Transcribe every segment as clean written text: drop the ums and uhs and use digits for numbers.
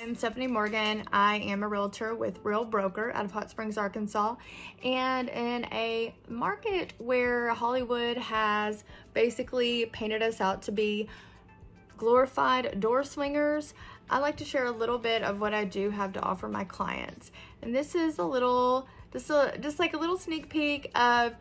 I'm Stephanie Morgan. I am a realtor with Real Broker out of Hot Springs, Arkansas. And in a market where Hollywood has basically painted us out to be glorified door swingers, I like to share a little bit of what I do have to offer my clients. And this is a little, just like a little sneak peek of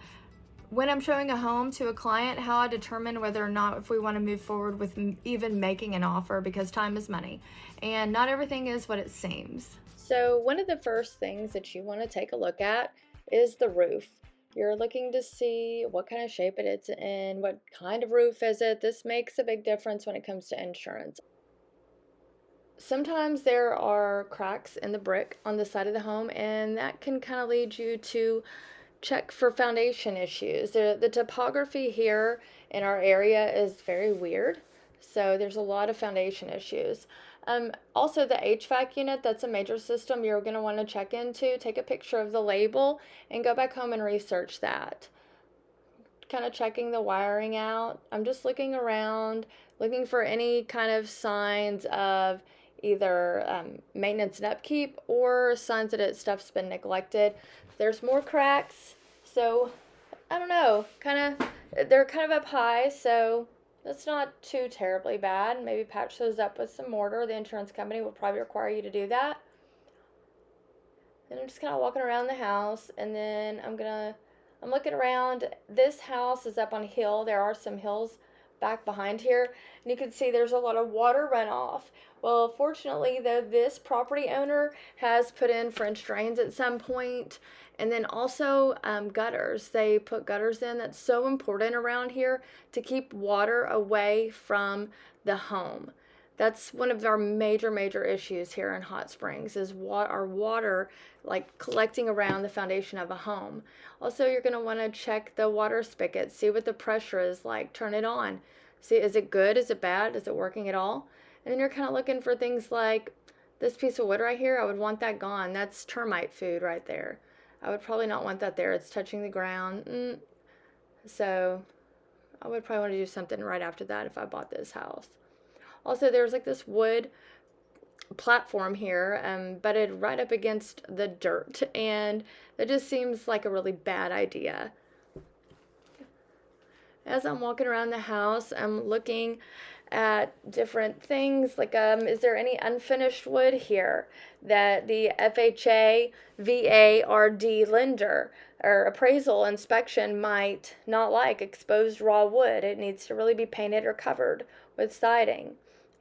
when I'm showing a home to a client, how I determine whether or not if we want to move forward with even making an offer, because time is money and not everything is what it seems. So one of the first things that you want to take a look at is the roof. You're looking to see what kind of shape it's in, what kind of roof is it. This makes a big difference when it comes to insurance. Sometimes there are cracks in the brick on the side of the home, and that can kind of lead you to check for foundation issues. The topography here in our area is very weird, so there's a lot of foundation issues. Also, the HVAC unit, that's a major system you're going to want to check into. Take a picture of the label and go back home and research that. Kind of checking the wiring out. I'm just looking around, looking for any kind of signs of either maintenance and upkeep or signs that stuff's been neglected. There's more cracks, so I don't know, they're kind of up high, so that's not too terribly bad. Maybe patch those up with some mortar. The insurance company will probably require you to do that. And I'm just kind of walking around the house, and then I'm looking around. This house is up on a hill. There are some hills back behind here, and you can see there's a lot of water runoff. Well, fortunately, though, this property owner has put in French drains at some point, and then also gutters. They put gutters in. That's so important around here to keep water away from the home. That's one of our major issues here in Hot Springs is our water like collecting around the foundation of a home. Also, you're going to want to check the water spigot, see what the pressure is like, turn it on. See, is it good? Is it bad? Is it working at all? And then you're kind of looking for things like this piece of wood right here. I would want that gone. That's termite food right there. I would probably not want that there. It's touching the ground. So I would probably want to do something right after that if I bought this house. Also, there's like this wood platform here, butted right up against the dirt, and that just seems like a really bad idea. As I'm walking around the house, I'm looking at different things like is there any unfinished wood here that the FHA VARD lender or appraisal inspection might not like? Exposed raw wood, it needs to really be painted or covered with siding.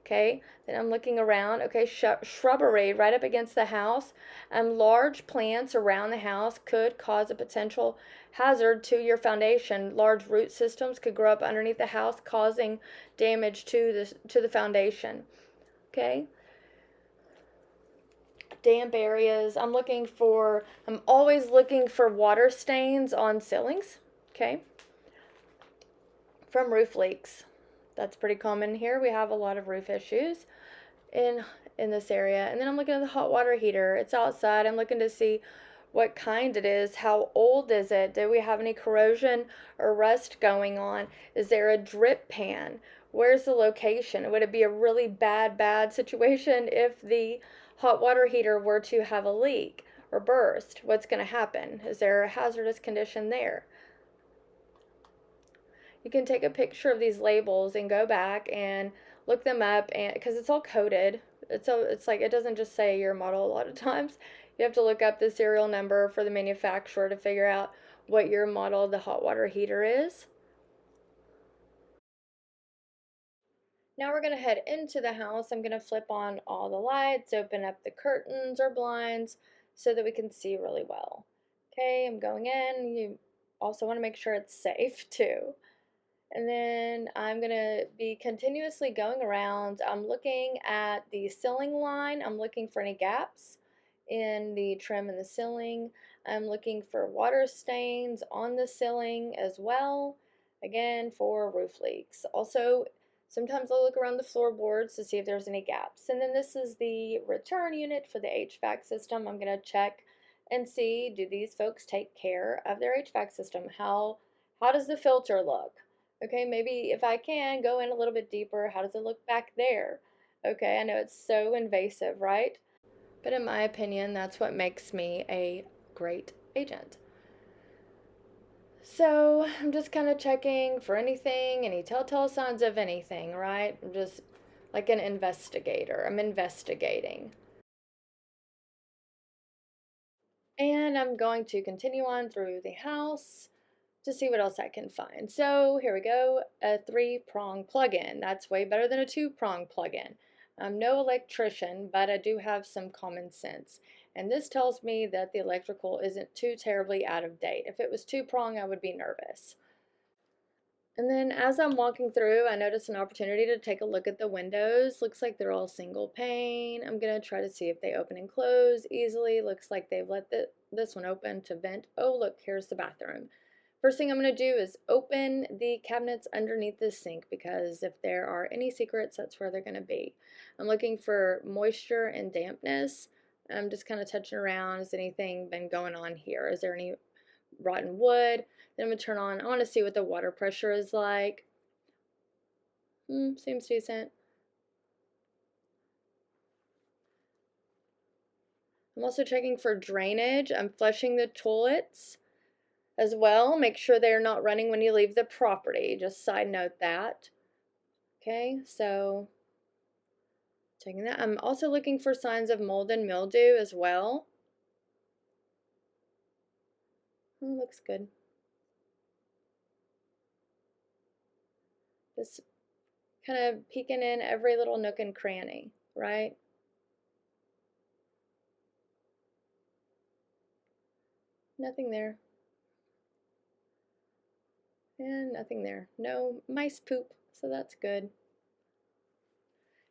Okay, then I'm looking around. Okay, shrubbery right up against the house. Large plants around the house could cause a potential hazard to your foundation. Large root systems could grow up underneath the house, causing damage to the foundation. Okay, damp areas. I'm always looking for water stains on ceilings. Okay, from roof leaks. That's pretty common here. We have a lot of roof issues in this area. And then I'm looking at the hot water heater. It's outside. I'm looking to see what kind it is. How old is it? Do we have any corrosion or rust going on? Is there a drip pan? Where's the location? Would it be a really bad situation if the hot water heater were to have a leak or burst? What's going to happen? Is there a hazardous condition there? You can take a picture of these labels and go back and look them up, and because it's all coded, it's like it doesn't just say your model a lot of times. You have to look up the serial number for the manufacturer to figure out what your model of the hot water heater is. Now we're going to head into the house. I'm going to flip on all the lights, open up the curtains or blinds so that we can see really well. Okay, I'm going in. You also want to make sure it's safe too. And then I'm going to be continuously going around. I'm looking at the ceiling line. I'm looking for any gaps in the trim and the ceiling. I'm looking for water stains on the ceiling as well, again, for roof leaks. Also, sometimes I'll look around the floorboards to see if there's any gaps. And then this is the return unit for the HVAC system. I'm going to check and see, do these folks take care of their HVAC system? How does the filter look? Okay, maybe if I can go in a little bit deeper, how does it look back there? Okay, I know it's so invasive, right? But in my opinion, that's what makes me a great agent. So I'm just kind of checking for anything, any telltale signs of anything, right? I'm just like an investigator. I'm investigating. And I'm going to continue on through the house to see what else I can find. So here we go, a 3-prong plug-in. That's way better than a 2-prong plug-in. I'm no electrician, but I do have some common sense. And this tells me that the electrical isn't too terribly out of date. If it was 2-prong, I would be nervous. And then as I'm walking through, I notice an opportunity to take a look at the windows. Looks like they're all single pane. I'm going to try to see if they open and close easily. Looks like they've let this one open to vent. Oh, look, here's the bathroom. First thing I'm going to do is open the cabinets underneath the sink because if there are any secrets, that's where they're going to be. I'm looking for moisture and dampness. I'm just kind of touching around. Has anything been going on here? Is there any rotten wood? Then I'm going to turn on. I want to see what the water pressure is like. Seems decent. I'm also checking for drainage. I'm flushing the toilets as well. Make sure they're not running when you leave the property. Just side note that. Okay, so checking that. I'm also looking for signs of mold and mildew as well. Oh, looks good. Just kind of peeking in every little nook and cranny, right? Nothing there. And nothing there. No mice poop, so that's good.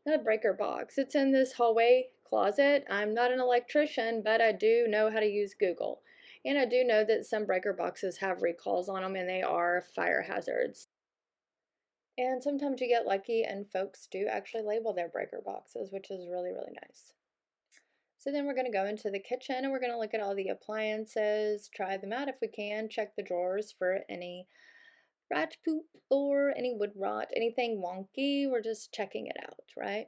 Not a breaker box. It's in this hallway closet. I'm not an electrician, but I do know how to use Google. And I do know that some breaker boxes have recalls on them and they are fire hazards. And sometimes you get lucky and folks do actually label their breaker boxes, which is really, really nice. So then we're going to go into the kitchen and we're going to look at all the appliances, try them out if we can, check the drawers for any rat poop or any wood rot, anything wonky. We're just checking it out, right?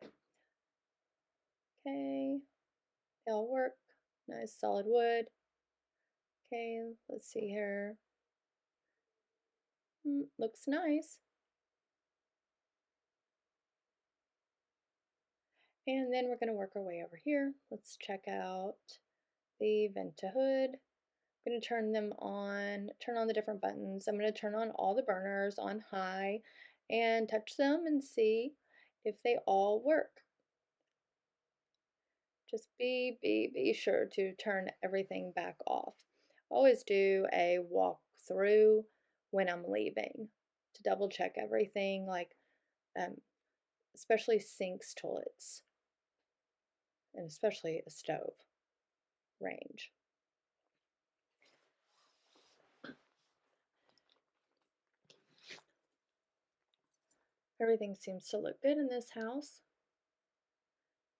Okay, they all work. Nice solid wood. Okay, let's see here. Looks nice. And then we're going to work our way over here. Let's check out the vent-to-hood. I'm going to turn them on, turn on the different buttons. I'm going to turn on all the burners on high and touch them and see if they all work. Just be sure to turn everything back off. Always do a walk through when I'm leaving to double check everything, like especially sinks, toilets, and especially a stove range. Everything seems to look good in this house.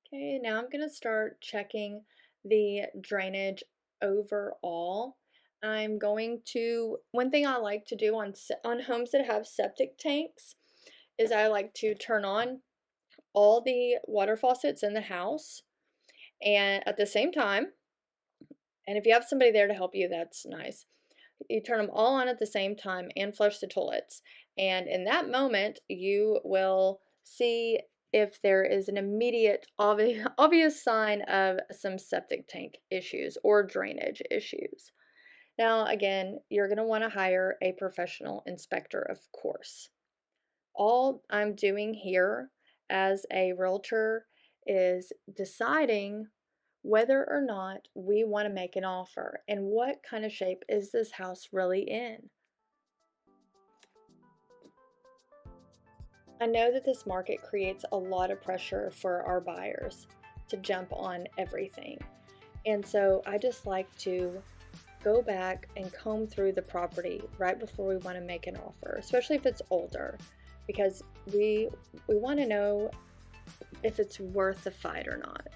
Okay, now I'm going to start checking the drainage overall. I'm going to, one thing I like to do on homes that have septic tanks is I like to turn on all the water faucets in the house and at the same time, and if you have somebody there to help you, that's nice. You turn them all on at the same time and flush the toilets. And in that moment, you will see if there is an immediate obvious sign of some septic tank issues or drainage issues. Now, again, you're going to want to hire a professional inspector, of course. All I'm doing here as a realtor is deciding whether or not we want to make an offer and what kind of shape is this house really in. I know that this market creates a lot of pressure for our buyers to jump on everything. And so I just like to go back and comb through the property right before we want to make an offer, especially if it's older, because we want to know if it's worth the fight or not.